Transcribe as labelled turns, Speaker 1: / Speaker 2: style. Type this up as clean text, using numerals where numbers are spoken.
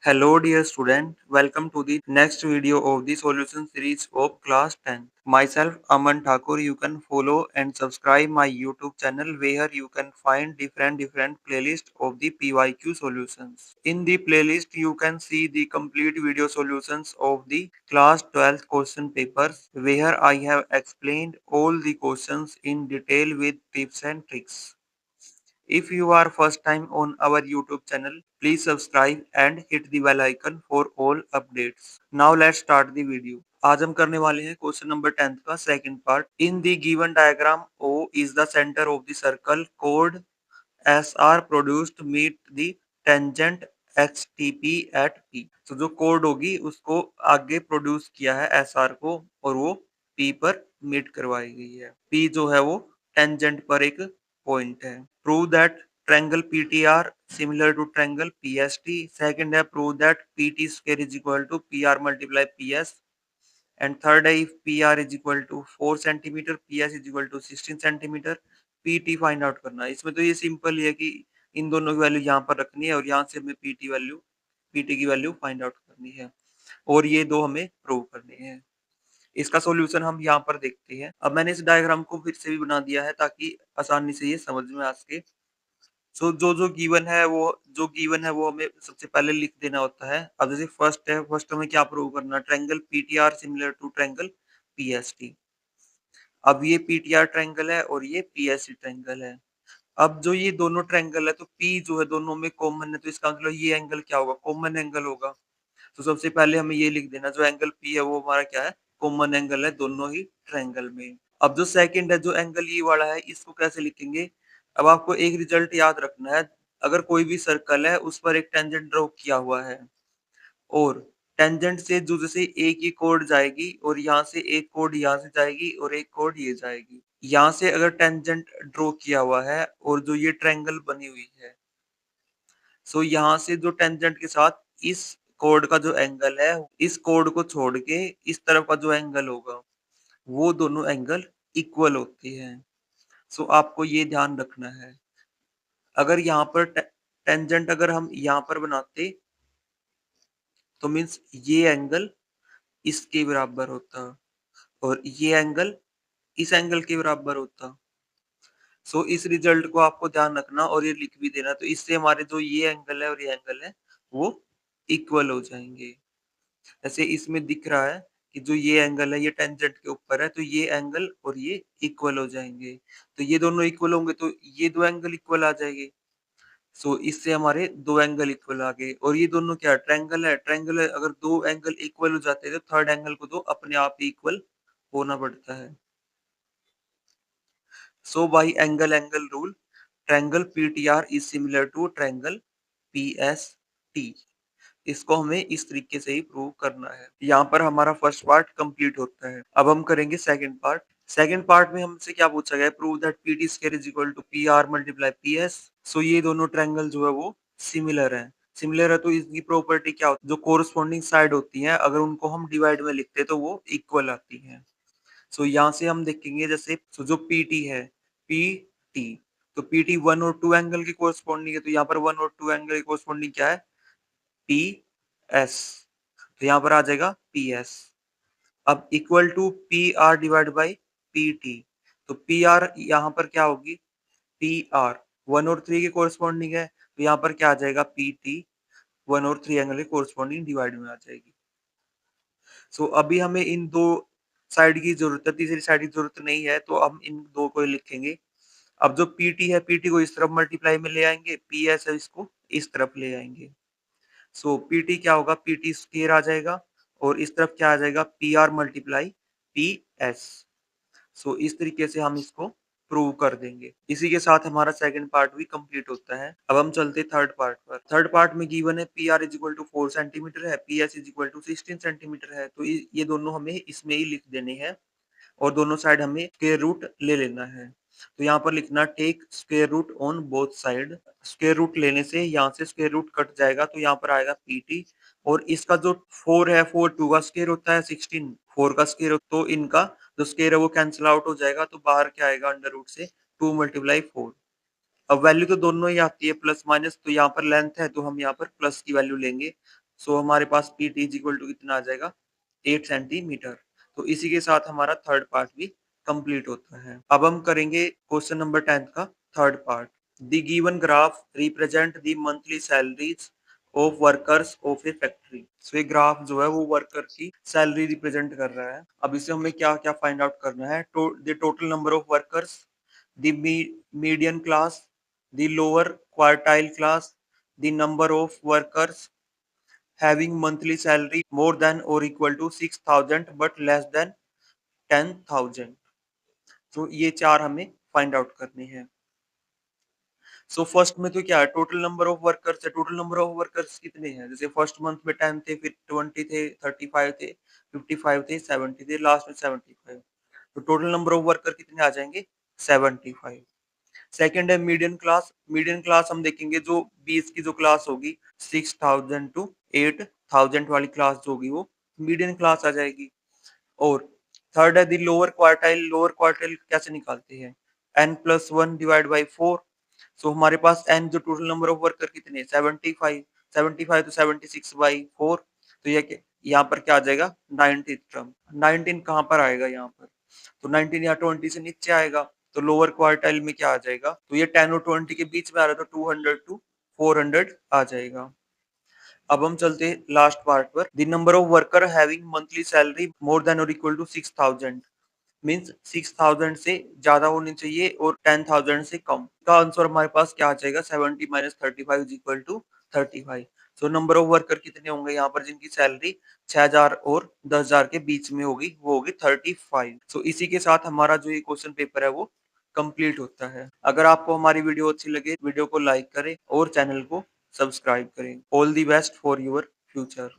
Speaker 1: Hello dear student, welcome to the next video of the solution series of class 10. Myself Aman Thakur, you can follow and subscribe my YouTube channel where you can find different playlists of the PYQ solutions. In the playlist you can see the complete video solutions of the class 12 question papers where I have explained all the questions in detail with tips and tricks. If you are first time on our YouTube channel, please subscribe and hit the bell icon for all updates. Now let's start the video. आज हम करने वाले हैं question number 10 का second part. In the given diagram O is the center of the circle. Chord SR produced meet the tangent HTP at P. तो जो code होगी उसको आगे प्रोड्यूस किया है SR को और वो P पर मीट करवाई गई है. P जो है वो टेंजेंट पर एक पॉइंट है. Prove that triangle PTR similar to triangle PST. Second है prove that PT square is equal to PR multiply PS. And third है if PR is equal to 4 centimetre, PS is equal to 16 centimetre, PT find out करना है. इसमें तो ये simple ही है कि इन दोनों की वैल्यू यहाँ पर रखनी है और यहाँ से हमें PT की वैल्यू फाइंड आउट करनी है और ये दो हमें प्रूव करने हैं. इसका सॉल्यूशन हम यहाँ पर देखते हैं. अब मैंने इस डायग्राम को फिर से भी बना दिया है ताकि आसानी से ये समझ में आ सके. सो जो गिवन है वो हमें सबसे पहले लिख देना होता है. अब जैसे फर्स्ट हमें क्या प्रूव करना है, triangle PTR similar to triangle PST. अब ये PTR ट्रायंगल है और ये PST ट्रायंगल है. अब जो ये दोनों ट्रायंगल है तो P जो है दोनों में कॉमन है तो इसका मतलब ये एंगल क्या होगा, कॉमन एंगल होगा. तो सबसे पहले हमें ये लिख देना, जो एंगल P है वो हमारा क्या है, कॉमन एंगल है दोनों ही ट्रायंगल में. अब जो सेकंड है, जो एंगल ये वाला है, इसको कैसे लिखेंगे. अब आपको एक रिजल्ट याद रखना है. अगर कोई भी सर्कल है उस पर एक टेंजेंट ड्रॉ किया हुआ है और टेंजेंट से जो जैसे एक ही कोड जाएगी और यहाँ से एक कोड यहाँ से जाएगी और एक कोड ये जाएगी. यहाँ से अगर टेंजेंट ड्रॉ किया हुआ है और जो ये ट्रायंगल बनी हुई है, सो यहाँ से जो टेंजेंट के साथ इस कोड का जो एंगल है, इस कोड को छोड़ के इस तरफ का जो एंगल होगा वो दोनों एंगल इक्वल होते हैं. सो आपको ये ध्यान रखना है. अगर यहाँ पर टेंजेंट अगर हम यहाँ पर बनाते तो मीन्स ये एंगल इसके बराबर होता और ये एंगल इस एंगल के बराबर होता. सो इस रिजल्ट को आपको ध्यान रखना और ये लिख भी देना. तो इससे हमारे जो ये एंगल है और ये एंगल है वो इक्वल हो जाएंगे. जैसे इसमें दिख रहा है कि जो ये एंगल है ये टेंजेंट के ऊपर है तो ये एंगल और ये इक्वल हो जाएंगे. तो ये दोनों इक्वल होंगे तो ये दो एंगल इक्वल आ जाएंगे. सो इससे हमारे दो एंगल इक्वल आ गए. और ये दोनों क्या ट्रायंगल है. अगर दो एंगल इक्वल हो जाते हैं तो थर्ड एंगल को तो अपने आप ही इक्वल होना पड़ता है. So by angle rule triangle PTR is similar to triangle PST. इसको हमें इस तरीके से ही प्रूव करना है. यहाँ पर हमारा फर्स्ट पार्ट कंप्लीट होता है. अब हम करेंगे सेकंड पार्ट. सेकंड पार्ट में हमसे क्या पूछा गया है, prove that PT square is equal to PR multiply PS. So ये दोनों ट्रायंगल जो है वो सिमिलर है. सिमिलर है तो इसकी प्रॉपर्टी क्या होती है, जो कोरस्पॉन्डिंग साइड होती है अगर उनको हम डिवाइड में लिखते हैं तो वो इक्वल आती है. सो यहाँ से हम देखेंगे जैसे जो PT है PT, तो PT 1 और 2 एंगल के कोरस्पॉन्डिंग है. तो यहाँ पर 1 और 2 एंगल के कोरस्पॉन्डिंग क्या है, PS. तो यहाँ पर आ जाएगा PS. अब equal to PR divide by PT. तो PR यहाँ पर क्या होगी, PR 1 और 3 के कोरस्पॉन्डिंग है तो यहाँ पर क्या आ जाएगा, PT 1 और 3 एंगल के कोरस्पॉन्डिंग डिवाइड में आ जाएगी. सो अभी हमें इन दो साइड की जरूरत है, तीसरी साइड की जरूरत नहीं है तो हम इन दो को ही लिखेंगे. अब जो PT है PT को इस तरफ मल्टीप्लाई में ले आएंगे, PS है इसको इस तरफ ले आएंगे. सो PT क्या होगा, PT स्क्वायर आ जाएगा और इस तरफ क्या आ जाएगा, PR मल्टीप्लाई PS. सो इस तरीके से हम इसको प्रूव कर देंगे. इसी के साथ हमारा सेकंड पार्ट भी कंप्लीट होता है. अब हम चलते थर्ड पार्ट पर. थर्ड पार्ट में गिवन है PR is equal to 4 centimetre है, PS is equal to 16 centimetre है. तो ये दोनों हमें इसमें ही लिख देने हैं और दोनों साइड हमें स्क्वायर रूट ले लेना है. तो यहाँ पर लिखना take square root on both side. Square root लेने से यहाँ से स्क्वायर रूट कट जाएगा तो यहाँ पर आएगा PT. और इसका जो 4 है, 4 2 का स्क्वायर होता है, 16 4 का स्क्वायर, तो इनका जो स्क्वायर है वो कैंसिल आउट हो जाएगा. तो बाहर क्या आएगा, अंडर रूट से 2 मल्टीप्लाई 4. अब वैल्यू तो दोनों ही आती है प्लस माइनस, तो यहाँ पर लेंथ है तो हम यहाँ पर प्लस की वैल्यू लेंगे. सो हमारे पास पीटी इज इक्वल टू कितना आ जाएगा 8 सेंटीमीटर। तो इसी के साथ हमारा थर्ड पार्ट भी कंप्लीट होता है। अब हम करेंगे क्वेश्चन नंबर 10 का third part. The given graph represent the monthly salaries of workers of a factory. So ये ग्राफ जो है वो वर्कर की सैलरी रिप्रेजेंट कर रहा है। अब इसे हमें क्या क्या फाइंड आउट करना है? The total number of workers, the median class, the lower quartile class, the number of workers having monthly salary more than or equal to 6,000 but less than 10,000। तो ये चार हमें फाइंड आउट करने हैं। So first में तो क्या है, टोटल नंबर ऑफ वर्कर्स है। टोटल नंबर ऑफ वर्कर्स कितने हैं? जैसे फर्स्ट मंथ में 10 थे, फिर 20 थे, 35 थे, 55 थे, 70 थे, लास्ट में 75। तो टोटल नंबर ऑफ वर्कर कितने आ जाएंगे? 75। सेकंड है मीडियन क्लास। मीडियन क्लास हम देखेंगे जो 20 की जो क्लास होगी 6,000 टू 8,000 वाली क्लास जो होगी वो मीडियन क्लास आ जाएगी। और थर्ड है the lower quartile. Lower quartile कैसे निकालते हैं? n plus one divide by 4। सो हमारे पास n जो टोटल नंबर ऑफ वर्कर कितने? 75। 75 तो 76 बाई 4। तो ये यहाँ पर क्या आ जाएगा? 19 टर्म। 19 कहाँ पर आएगा यहाँ पर? तो 19 यहाँ 20 से नीचे आएगा। तो लोअर क्वार्टाइल में क्या आ जाएगा? तो ये 10 और 20 के बीच में आ रहा है, तो 200 टू 400 आ जाएगा। अब हम चलते हैं लास्ट पार्ट पर। The number of worker having monthly salary more than और इक्वल टू 6,000 मीन्स 6,000 से ज्यादा होनी चाहिए और 10,000 से कम। का आंसर हमारे पास क्या आ जाएगा? 70 minus 35 is equal to 35। So number of worker कितने होंगे यहाँ पर जिनकी सैलरी 6,000 और 10,000 के बीच में होगी? वो होगी 35। सो इसी के साथ हमारा जो ये क्वेश्चन पेपर है वो कंप्लीट होता है। अगर आपको हमारी वीडियो अच्छी लगे, वीडियो को लाइक करें और चैनल को सब्सक्राइब करें। All the best for your future.